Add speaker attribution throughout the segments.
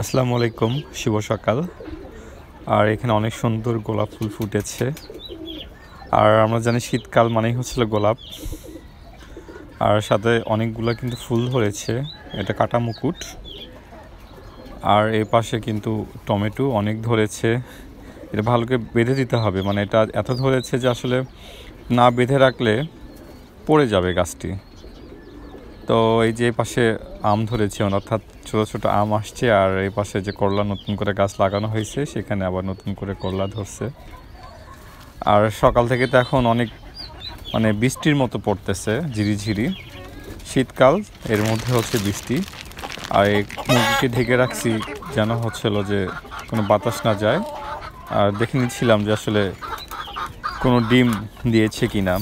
Speaker 1: আসসালামু আলাইকুম, শুভ সকাল। আর এখানে অনেক সুন্দর গোলাপ ফুল ফুটেছে। আর আমরা জানি শীতকাল মানেই হচ্ছিল গোলাপ। আর সাথে অনেকগুলো কিন্তু ফুল ধরেছে, এটা কাটা মুকুট। আর এই পাশে কিন্তু টমেটো অনেক ধরেছে, এটা ভালো করে বেঁধে দিতে হবে, মানে এটা এত ধরেছে যে আসলে না বেঁধে রাখলে পড়ে যাবে গাছটি। তো এই যে পাশে আম ধরেছে, অর্থাৎ ছোটো ছোটো আম আসছে। আর এই পাশে যে করলা নতুন করে গাছ লাগানো হয়েছে, সেখানে আবার নতুন করে করলা ধরছে। আর সকাল থেকে তো এখন অনেক বৃষ্টির মতো পড়তেছে, ঝিরিঝিরি। শীতকাল, এর মধ্যে হচ্ছে বৃষ্টি। আর এই মুরগিকে ঢেকে রাখছি যেন হচ্ছিল যে কোনো বাতাস না যায়। আর দেখে নিচ্ছিলাম যে আসলে কোনো ডিম দিয়েছে কিনা।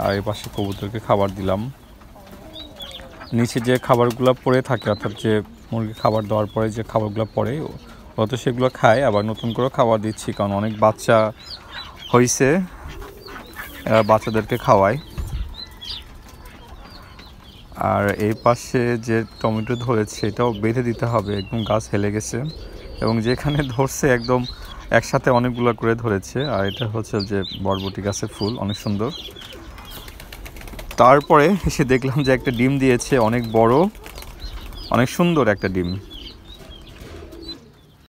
Speaker 1: আর এই পাশে কবুতরকে খাবার দিলাম। নিচে যে খাবারগুলো পড়ে থাকে, অর্থাৎ যে মুরগি খাবার দেওয়ার পরে যে খাবারগুলো পড়ে, অত সেগুলো খায়। আবার নতুন করে খাবার দিচ্ছি, কারণ অনেক বাচ্চা হয়েছে, বাচ্চাদেরকে খাওয়ায়। আর এই পাশে যে টমেটো ধরেছে, এটাও বেঁধে দিতে হবে, একদম গাছ হেলে গেছে। এবং যেখানে ধরছে একদম একসাথে অনেকগুলো করে ধরেছে। আর এটা হচ্ছে যে বরবটি গাছের ফুল, অনেক সুন্দর। তারপরে এসে দেখলাম যে একটা ডিম দিয়েছে, অনেক বড়, অনেক সুন্দর একটা ডিম।